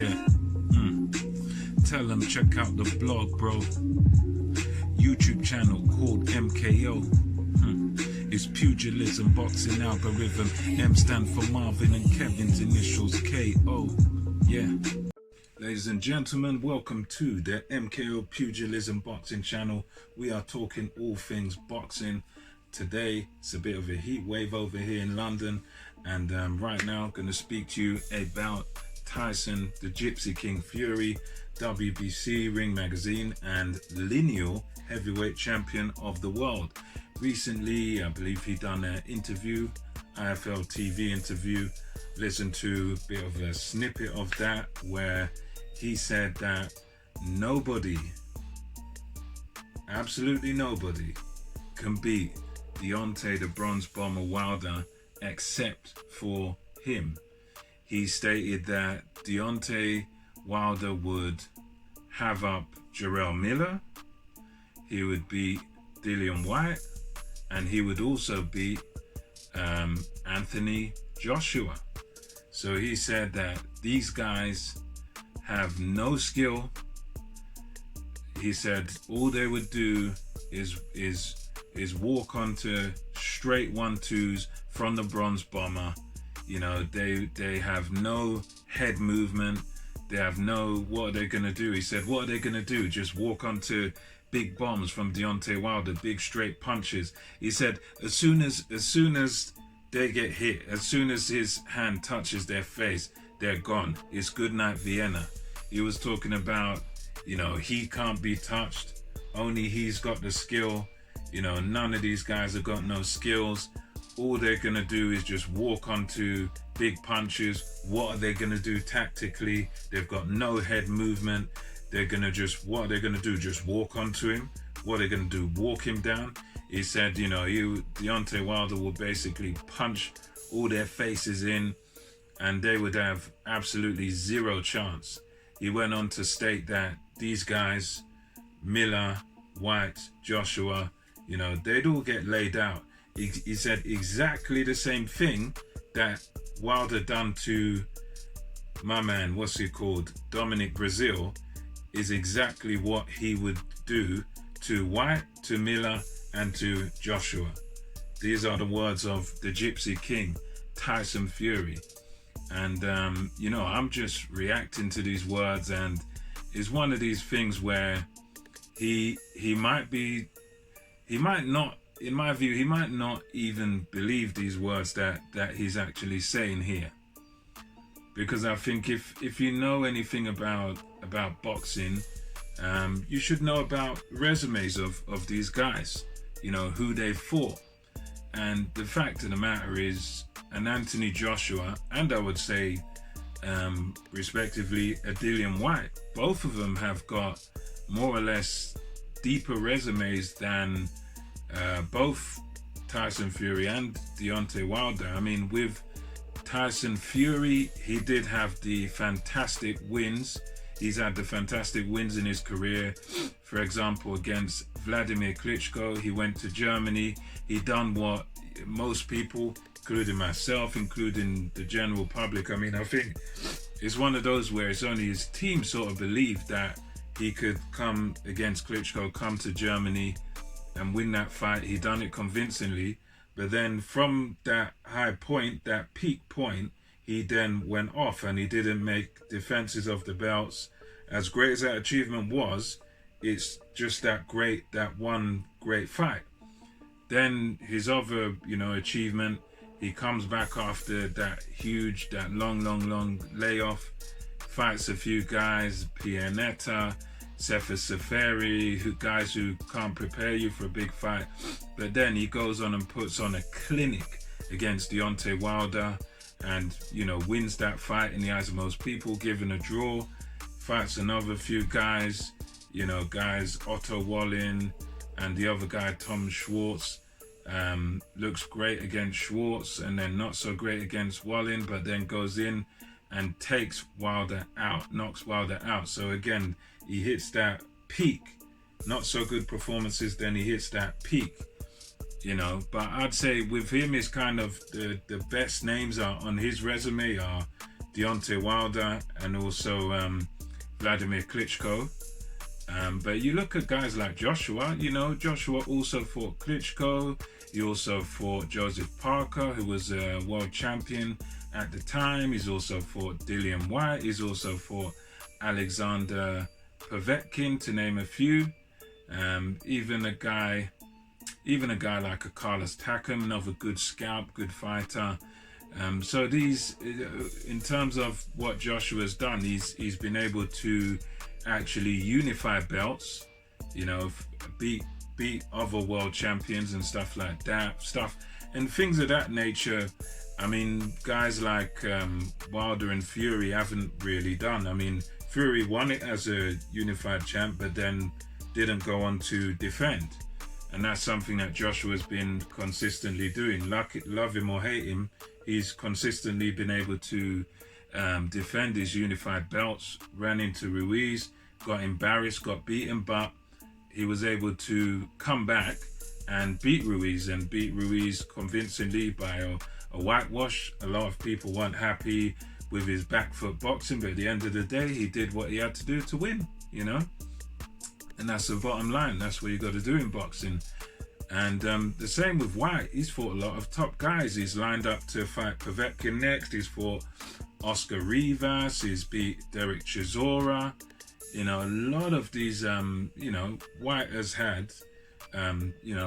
Yeah. Tell them check out the blog, bro. YouTube channel called MKO. It's pugilism, boxing algorithm. M stand for Marvin and Kevin's initials KO. Yeah. Ladies and gentlemen, welcome to the MKO Pugilism Boxing channel. We are talking all things boxing. Today, it's a bit of a heat wave over here in London. And right now, I'm going to speak to you about Tyson, the Gypsy King Fury, WBC, Ring Magazine, and lineal heavyweight champion of the world. Recently, I believe he done an interview, IFL TV interview. Listened to a bit of a snippet of that where he said that nobody, absolutely nobody, can beat Deontay the Bronze Bomber Wilder except for him. He stated that Deontay Wilder would have up Jarrell Miller, he would beat Dillian Whyte, and he would also beat Anthony Joshua. So he said that these guys have no skill. He said all they would do is walk onto straight 1-2s from the Bronze Bomber. You know, they have no head movement. They have no, what are they going to do? He said, what are they going to do? Just walk onto big bombs from Deontay Wilder, big straight punches. He said, as soon as they get hit, as soon as his hand touches their face, they're gone. It's good night Vienna. He was talking about, you know, he can't be touched. Only he's got the skill. You know, none of these guys have got no skills. All they're going to do is just walk onto big punches. What are they going to do tactically? They've got no head movement. They're going to just, what are they going to do? Just walk onto him. What are they going to do? Walk him down. He said, you know, Deontay Wilder will basically punch all their faces in and they would have absolutely zero chance. He went on to state that these guys, Miller, Whyte, Joshua, you know, they'd all get laid out. He said exactly the same thing that Wilder done to my man, what's he called, Dominic Brazil, is exactly what he would do to Whyte, to Miller, and to Joshua. These are the words of the Gypsy King, Tyson Fury. And, you know, I'm just reacting to these words, and it's one of these things where he might not, in my view, he might not even believe these words that he's actually saying here. Because I think if you know anything about boxing, you should know about resumes of these guys, you know, who they fought. And the fact of the matter is, an Anthony Joshua, and I would say, respectively, a Dillian Whyte, both of them have got more or less deeper resumes than both Tyson Fury and Deontay Wilder. I mean, with Tyson Fury, he did have the fantastic wins. He's had the fantastic wins in his career. For example, against Vladimir Klitschko, he went to Germany. He done what most people, including myself, including the general public, I mean, I think it's one of those where it's only his team sort of believed that he could come against Klitschko, come to Germany and win that fight. He done it convincingly. But then from that high point, that peak point, he then went off and he didn't make defenses of the belts. As great as that achievement was, it's just that one great fight. Then his other, you know, achievement, he comes back after that long layoff, fights a few guys, Pianeta, Cephas Safari, guys who can't prepare you for a big fight. But then he goes on and puts on a clinic against Deontay Wilder and, you know, wins that fight in the eyes of most people, given a draw. Fights another few guys, you know, guys Otto Wallin and the other guy, Tom Schwartz. Looks great against Schwartz and then not so great against Wallin, but then goes in and takes Wilder out, knocks Wilder out. So again, he hits that peak. Not so good performances, then he hits that peak, you know. But I'd say with him, is kind of the best names are on his resume are Deontay Wilder and also Vladimir Klitschko. But you look at guys like Joshua, Joshua also fought Klitschko. He also fought Joseph Parker, who was a world champion at the time. He's also fought Dillian Whyte. He's also fought Alexander Povetkin, to name a few. Even a guy like a Carlos Takam, another good scalp, good fighter. So these, in terms of what Joshua's done, he's been able to actually unify belts, beat other world champions and stuff like that, and things of that nature. I mean, guys like Wilder and Fury haven't really done. I mean, Fury won it as a unified champ, but then didn't go on to defend. And that's something that Joshua's been consistently doing. Love him or hate him, he's consistently been able to defend his unified belts. Ran into Ruiz, got embarrassed, got beaten, but he was able to come back and beat Ruiz convincingly by a whitewash. A lot of people weren't happy with his back foot boxing, but at the end of the day, he did what he had to do to win, And that's the bottom line. That's what you got to do in boxing. And the same with Whyte. He's fought a lot of top guys. He's lined up to fight Povetkin next. He's fought Oscar Rivas. He's beat Derek Chisora. A lot of these, Whyte has had,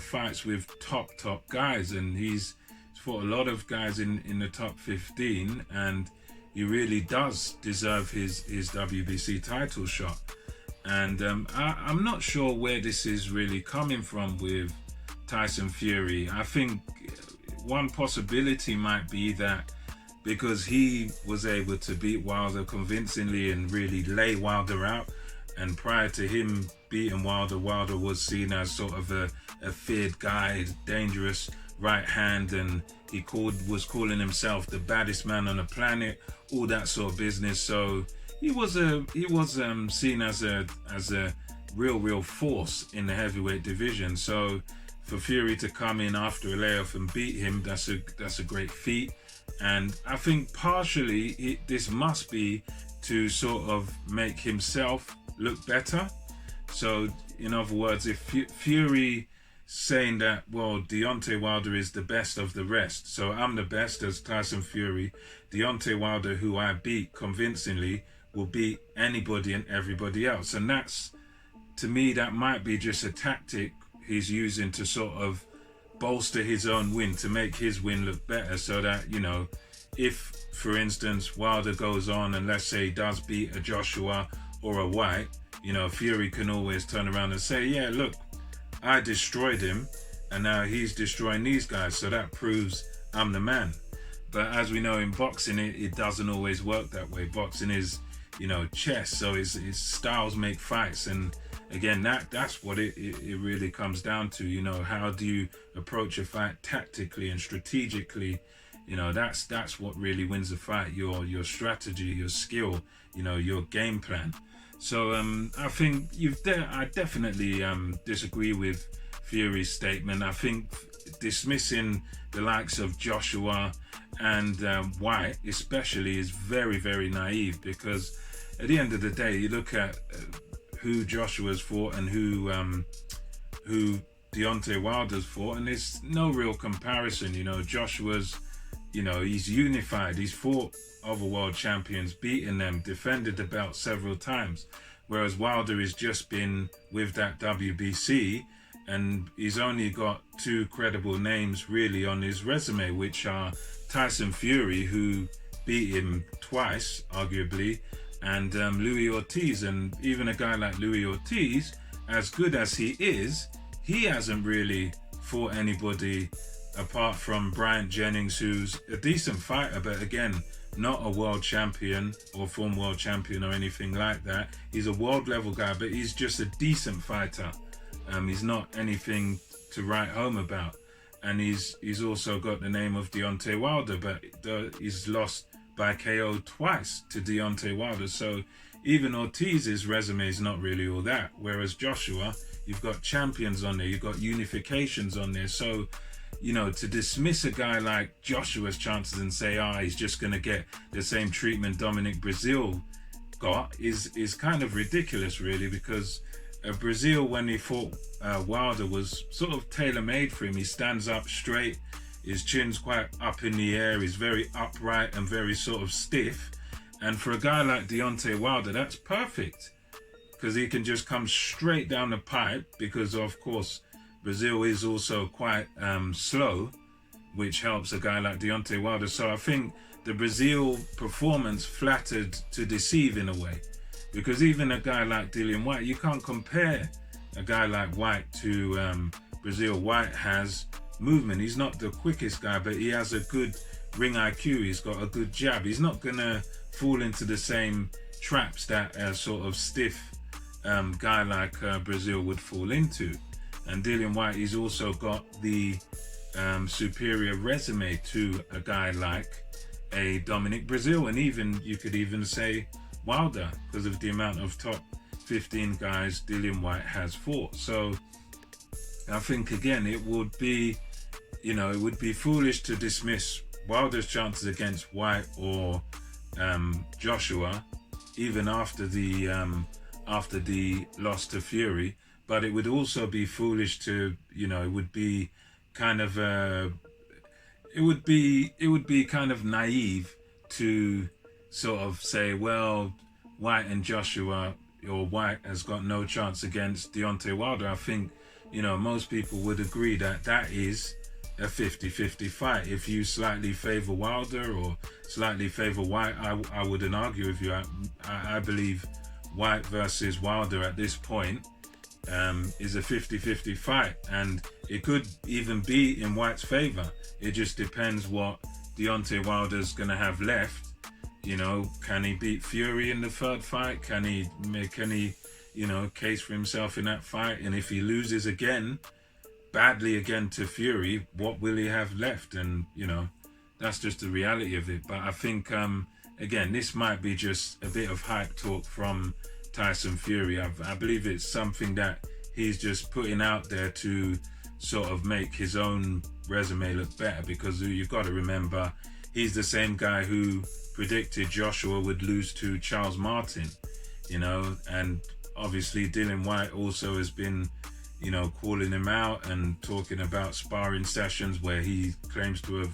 fights with top guys, and he's fought a lot of guys in the top 15, and he really does deserve his WBC title shot. And I'm not sure where this is really coming from with Tyson Fury. I think one possibility might be that because he was able to beat Wilder convincingly and really lay Wilder out, and prior to him beating Wilder was seen as sort of a feared guy, dangerous right hand, and he was calling himself the baddest man on the planet, all that sort of business. So he was seen as a real force in the heavyweight division. So for Fury to come in after a layoff and beat him, that's a great feat. And I think partially this must be to sort of make himself look better. So in other words, if Fury saying that, well, Deontay Wilder is the best of the rest, so I'm the best as Tyson Fury, Deontay Wilder, who I beat convincingly, will beat anybody and everybody else. And that's, to me, that might be just a tactic he's using to sort of bolster his own win, to make his win look better, so that, if, for instance, Wilder goes on and let's say he does beat a Joshua or a Whyte, Fury can always turn around and say, yeah, look, I destroyed him and now he's destroying these guys, so that proves I'm the man. But as we know in boxing, it doesn't always work that way. Boxing is, chess, so it's styles make fights, and again, that's what it really comes down to. How do you approach a fight tactically and strategically? That's what really wins a fight. Your strategy, your skill, your game plan. So I think I definitely disagree with Fury's statement. I think dismissing the likes of Joshua and Whyte especially is very, very naive, because at the end of the day, you look at who Joshua's fought and who Deontay Wilder's fought, and there's no real comparison. Joshua's, he's unified. He's fought other world champions, beaten them, defended the belt several times, whereas Wilder has just been with that WBC, and he's only got two credible names really on his resume, which are Tyson Fury, who beat him twice, arguably, and Louis Ortiz. And even a guy like Louis Ortiz, as good as he is, he hasn't really fought anybody apart from Bryant Jennings, who's a decent fighter, but again, not a world champion or former world champion or anything like that. He's a world level guy, but he's just a decent fighter. He's not anything to write home about. And he's also got the name of Deontay Wilder, but he's lost by KO twice to Deontay Wilder. So even Ortiz's resume is not really all that. Whereas Joshua, you've got champions on there, you've got unifications on there. So to dismiss a guy like Joshua's chances and say, he's just going to get the same treatment Dominic Breazeale got is kind of ridiculous, really, because Breazeale, when he fought Wilder, was sort of tailor-made for him. He stands up straight, his chin's quite up in the air, he's very upright and very sort of stiff. And for a guy like Deontay Wilder, that's perfect, because he can just come straight down the pipe, because of course Breazeale is also quite slow, which helps a guy like Deontay Wilder. So I think the Breazeale performance flattered to deceive in a way, because even a guy like Dillian Whyte, you can't compare a guy like Whyte to Breazeale. Whyte has movement. He's not the quickest guy, but he has a good ring IQ. He's got a good jab. He's not gonna fall into the same traps that a sort of stiff guy like Breazeale would fall into. And Dillian Whyte, he's also got the superior resume to a guy like a Dominic Breazeale, and even you could even say Wilder, because of the amount of top 15 guys Dillian Whyte has fought. So I think again it would be foolish to dismiss Wilder's chances against Whyte or Joshua even after the loss to Fury. But it would also be foolish to, it would be kind of kind of naive to sort of say, well, Whyte and Joshua, or Whyte has got no chance against Deontay Wilder. I think, most people would agree that that is a 50-50 fight. If you slightly favor Wilder or slightly favor Whyte, I wouldn't argue with you. I believe Whyte versus Wilder at this point is a 50-50 fight, and it could even be in Whyte's favor. It just depends what Deontay Wilder's gonna have left. Can he beat Fury in the third fight? Can he case for himself in that fight? And if he loses badly again to Fury, what will he have left? And that's just the reality of it. But I think again, this might be just a bit of hype talk from Tyson Fury. I believe it's something that he's just putting out there to sort of make his own resume look better, because you've got to remember, he's the same guy who predicted Joshua would lose to Charles Martin, and obviously Dillian Whyte also has been, calling him out and talking about sparring sessions where he claims to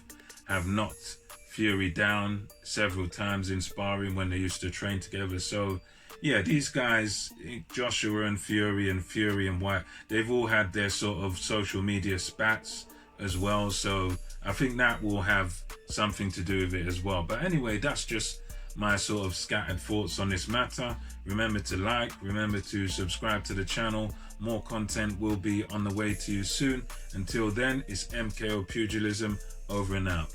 have knocked Fury down several times in sparring when they used to train together. So yeah, these guys, Joshua and Fury and Whyte, they've all had their sort of social media spats as well. So I think that will have something to do with it as well. But anyway, that's just my sort of scattered thoughts on this matter. Remember to like, remember to subscribe to the channel. More content will be on the way to you soon. Until then, it's MKO Pugilism, over and out.